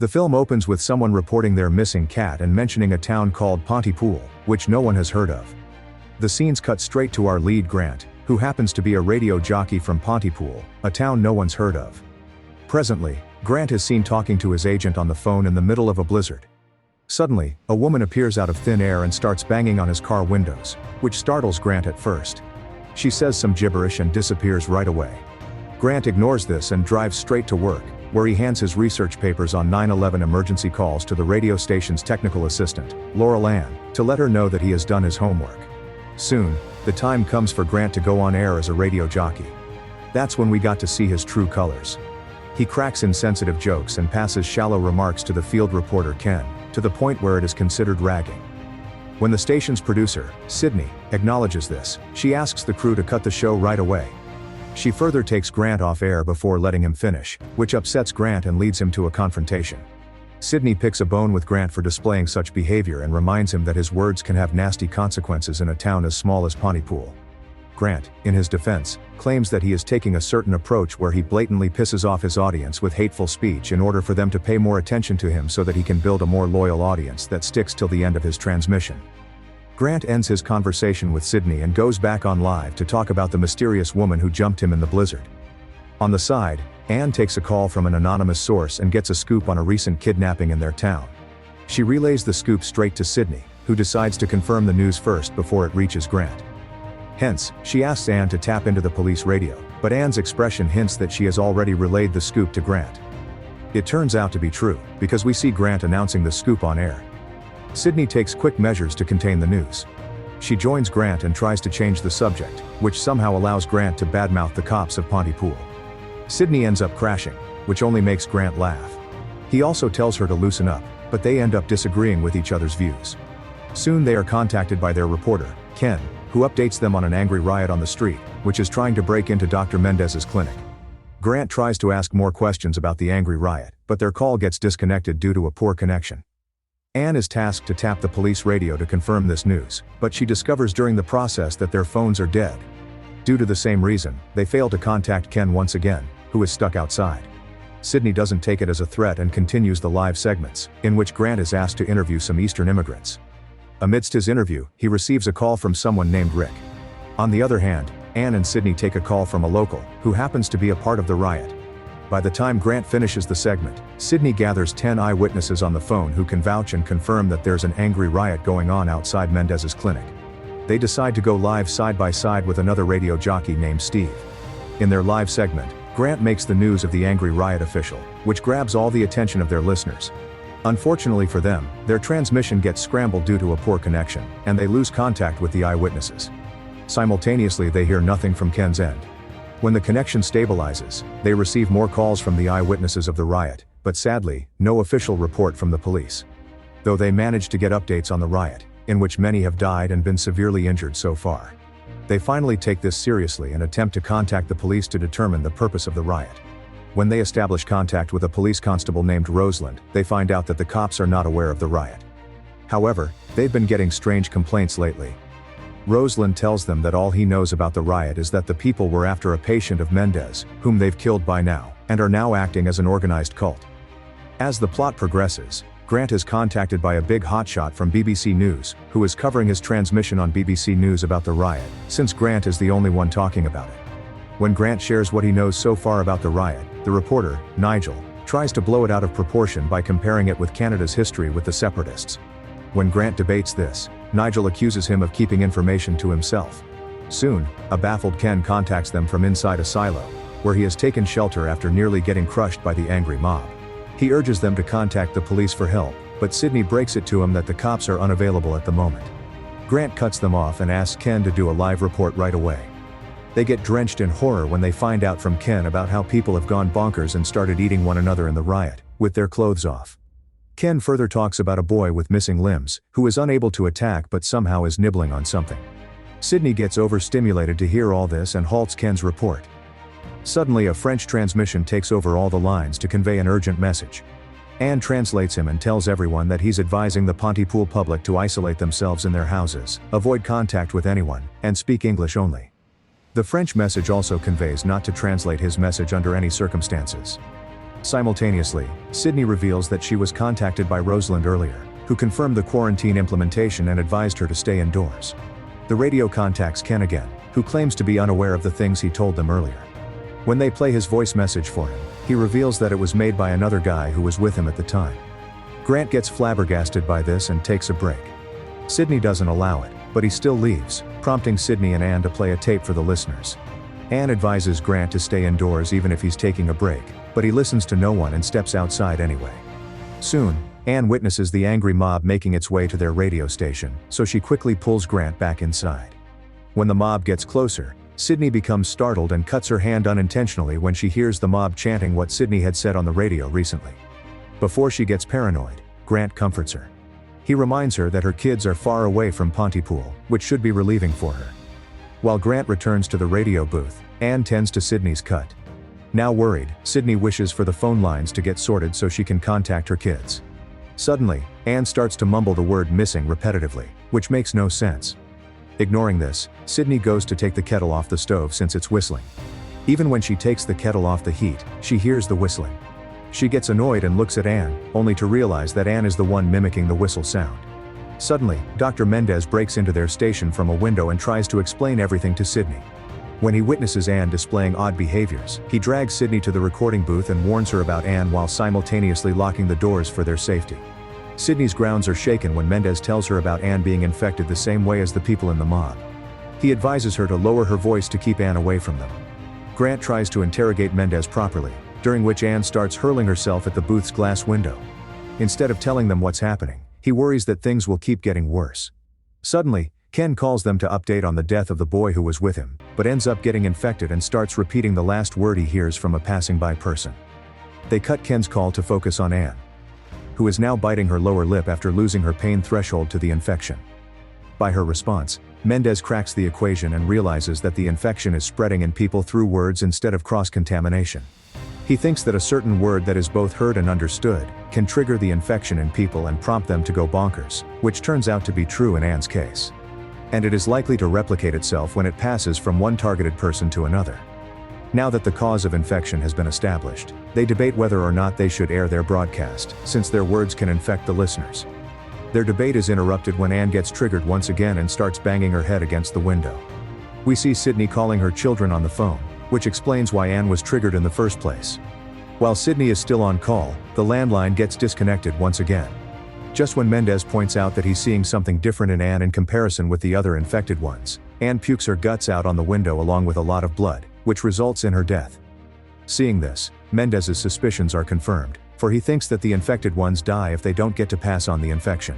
The film opens with someone reporting their missing cat and mentioning a town called Pontypool, which no one has heard of. The scenes cut straight to our lead Grant, who happens to be a radio jockey from Pontypool, a town no one's heard of. Presently, Grant is seen talking to his agent on the phone in the middle of a blizzard. Suddenly, a woman appears out of thin air and starts banging on his car windows, which startles Grant at first. She says some gibberish and disappears right away. Grant ignores this and drives straight to work, where he hands his research papers on 9/11 emergency calls to the radio station's technical assistant, Laurel Ann, to let her know that he has done his homework. Soon, the time comes for Grant to go on air as a radio jockey. That's when we got to see his true colors. He cracks insensitive jokes and passes shallow remarks to the field reporter Ken, to the point where it is considered ragging. When the station's producer, Sydney, acknowledges this, she asks the crew to cut the show right away. She further takes Grant off air before letting him finish, which upsets Grant and leads him to a confrontation. Sydney picks a bone with Grant for displaying such behavior and reminds him that his words can have nasty consequences in a town as small as Pontypool. Grant, in his defense, claims that he is taking a certain approach where he blatantly pisses off his audience with hateful speech in order for them to pay more attention to him so that he can build a more loyal audience that sticks till the end of his transmission. Grant ends his conversation with Sydney and goes back on live to talk about the mysterious woman who jumped him in the blizzard. On the side, Anne takes a call from an anonymous source and gets a scoop on a recent kidnapping in their town. She relays the scoop straight to Sydney, who decides to confirm the news first before it reaches Grant. Hence, she asks Anne to tap into the police radio, but Anne's expression hints that she has already relayed the scoop to Grant. It turns out to be true, because we see Grant announcing the scoop on air. Sydney takes quick measures to contain the news. She joins Grant and tries to change the subject, which somehow allows Grant to badmouth the cops of Pontypool. Sydney ends up crashing, which only makes Grant laugh. He also tells her to loosen up, but they end up disagreeing with each other's views. Soon they are contacted by their reporter, Ken, who updates them on an angry riot on the street, which is trying to break into Dr. Mendez's clinic. Grant tries to ask more questions about the angry riot, but their call gets disconnected due to a poor connection. Anne is tasked to tap the police radio to confirm this news, but she discovers during the process that their phones are dead. Due to the same reason, they fail to contact Ken once again, who is stuck outside. Sydney doesn't take it as a threat and continues the live segments, in which Grant is asked to interview some Eastern immigrants. Amidst his interview, he receives a call from someone named Rick. On the other hand, Anne and Sydney take a call from a local, who happens to be a part of the riot. By the time Grant finishes the segment, Sydney gathers 10 eyewitnesses on the phone who can vouch and confirm that there's an angry riot going on outside Mendez's clinic. They decide to go live side by side with another radio jockey named Steve. In their live segment, Grant makes the news of the angry riot official, which grabs all the attention of their listeners. Unfortunately for them, their transmission gets scrambled due to a poor connection, and they lose contact with the eyewitnesses. Simultaneously, they hear nothing from Ken's end. When the connection stabilizes, they receive more calls from the eyewitnesses of the riot, but sadly, no official report from the police. Though they managed to get updates on the riot, in which many have died and been severely injured so far. They finally take this seriously and attempt to contact the police to determine the purpose of the riot. When they establish contact with a police constable named Roseland, they find out that the cops are not aware of the riot. However, they've been getting strange complaints lately. Roseland tells them that all he knows about the riot is that the people were after a patient of Mendez, whom they've killed by now, and are now acting as an organized cult. As the plot progresses, Grant is contacted by a big hotshot from BBC News, who is covering his transmission on BBC News about the riot, since Grant is the only one talking about it. When Grant shares what he knows so far about the riot, the reporter, Nigel, tries to blow it out of proportion by comparing it with Canada's history with the separatists. When Grant debates this, Nigel accuses him of keeping information to himself. Soon, a baffled Ken contacts them from inside a silo, where he has taken shelter after nearly getting crushed by the angry mob. He urges them to contact the police for help, but Sydney breaks it to him that the cops are unavailable at the moment. Grant cuts them off and asks Ken to do a live report right away. They get drenched in horror when they find out from Ken about how people have gone bonkers and started eating one another in the riot, with their clothes off. Ken further talks about a boy with missing limbs, who is unable to attack but somehow is nibbling on something. Sydney gets overstimulated to hear all this and halts Ken's report. Suddenly a French transmission takes over all the lines to convey an urgent message. Anne translates him and tells everyone that he's advising the Pontypool public to isolate themselves in their houses, avoid contact with anyone, and speak English only. The French message also conveys not to translate his message under any circumstances. Simultaneously, Sydney reveals that she was contacted by Rosalind earlier, who confirmed the quarantine implementation and advised her to stay indoors. The radio contacts Ken again, who claims to be unaware of the things he told them earlier. When they play his voice message for him, he reveals that it was made by another guy who was with him at the time. Grant gets flabbergasted by this and takes a break. Sydney doesn't allow it, but he still leaves, prompting Sydney and Anne to play a tape for the listeners. Anne advises Grant to stay indoors even if he's taking a break, but he listens to no one and steps outside anyway. Soon, Anne witnesses the angry mob making its way to their radio station, so she quickly pulls Grant back inside. When the mob gets closer, Sydney becomes startled and cuts her hand unintentionally when she hears the mob chanting what Sydney had said on the radio recently. Before she gets paranoid, Grant comforts her. He reminds her that her kids are far away from Pontypool, which should be relieving for her. While Grant returns to the radio booth, Anne tends to Sydney's cut. Now worried, Sydney wishes for the phone lines to get sorted so she can contact her kids. Suddenly, Anne starts to mumble the word missing repetitively, which makes no sense. Ignoring this, Sydney goes to take the kettle off the stove since it's whistling. Even when she takes the kettle off the heat, she hears the whistling. She gets annoyed and looks at Anne, only to realize that Anne is the one mimicking the whistle sound. Suddenly, Dr. Mendez breaks into their station from a window and tries to explain everything to Sydney. When he witnesses Anne displaying odd behaviors, he drags Sydney to the recording booth and warns her about Anne while simultaneously locking the doors for their safety. Sydney's grounds are shaken when Mendez tells her about Anne being infected the same way as the people in the mob. He advises her to lower her voice to keep Anne away from them. Grant tries to interrogate Mendez properly, during which Anne starts hurling herself at the booth's glass window. Instead of telling them what's happening, he worries that things will keep getting worse. Suddenly, Ken calls them to update on the death of the boy who was with him, but ends up getting infected and starts repeating the last word he hears from a passing-by person. They cut Ken's call to focus on Anne, who is now biting her lower lip after losing her pain threshold to the infection. By her response, Mendez cracks the equation and realizes that the infection is spreading in people through words instead of cross-contamination. He thinks that a certain word that is both heard and understood can trigger the infection in people and prompt them to go bonkers, which turns out to be true in Anne's case. And it is likely to replicate itself when it passes from one targeted person to another. Now that the cause of infection has been established, they debate whether or not they should air their broadcast, since their words can infect the listeners. Their debate is interrupted when Anne gets triggered once again and starts banging her head against the window. We see Sydney calling her children on the phone, which explains why Anne was triggered in the first place. While Sydney is still on call, the landline gets disconnected once again. Just when Mendez points out that he's seeing something different in Anne in comparison with the other infected ones, Anne pukes her guts out on the window along with a lot of blood, which results in her death. Seeing this, Mendez's suspicions are confirmed, for he thinks that the infected ones die if they don't get to pass on the infection.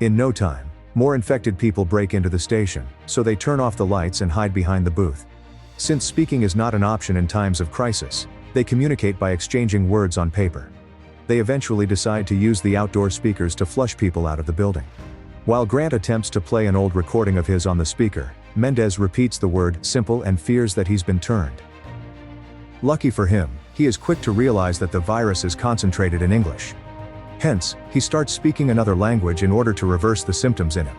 In no time, more infected people break into the station, so they turn off the lights and hide behind the booth. Since speaking is not an option in times of crisis, they communicate by exchanging words on paper. They eventually decide to use the outdoor speakers to flush people out of the building. While Grant attempts to play an old recording of his on the speaker, Mendez repeats the word simple and fears that he's been turned. Lucky for him, he is quick to realize that the virus is concentrated in English. Hence, he starts speaking another language in order to reverse the symptoms in him.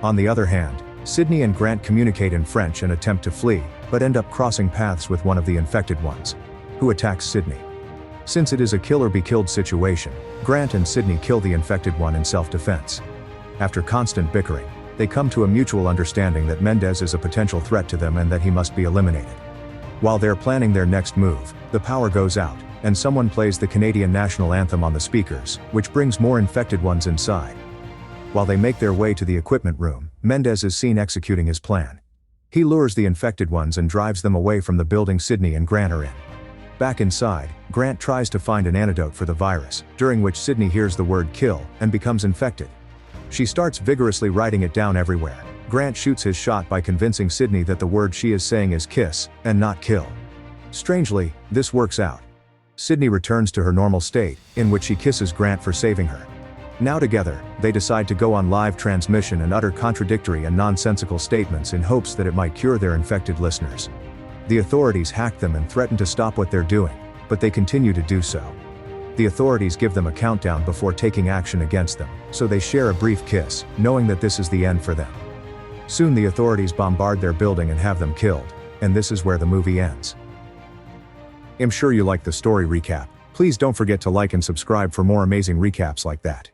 On the other hand, Sydney and Grant communicate in French and attempt to flee, but end up crossing paths with one of the infected ones, who attacks Sydney. Since it is a kill-or-be-killed situation, Grant and Sydney kill the infected one in self-defense. After constant bickering, they come to a mutual understanding that Mendez is a potential threat to them and that he must be eliminated. While they're planning their next move, the power goes out, and someone plays the Canadian national anthem on the speakers, which brings more infected ones inside. While they make their way to the equipment room, Mendez is seen executing his plan. He lures the infected ones and drives them away from the building Sydney and Grant are in. Back inside, Grant tries to find an antidote for the virus, during which Sydney hears the word kill and becomes infected. She starts vigorously writing it down everywhere. Grant shoots his shot by convincing Sydney that the word she is saying is kiss, and not kill. Strangely, this works out. Sydney returns to her normal state, in which she kisses Grant for saving her. Now together, they decide to go on live transmission and utter contradictory and nonsensical statements in hopes that it might cure their infected listeners. The authorities hack them and threaten to stop what they're doing, but they continue to do so. The authorities give them a countdown before taking action against them, so they share a brief kiss, knowing that this is the end for them. Soon the authorities bombard their building and have them killed, and this is where the movie ends. I'm sure you liked the story recap. Please don't forget to like and subscribe for more amazing recaps like that.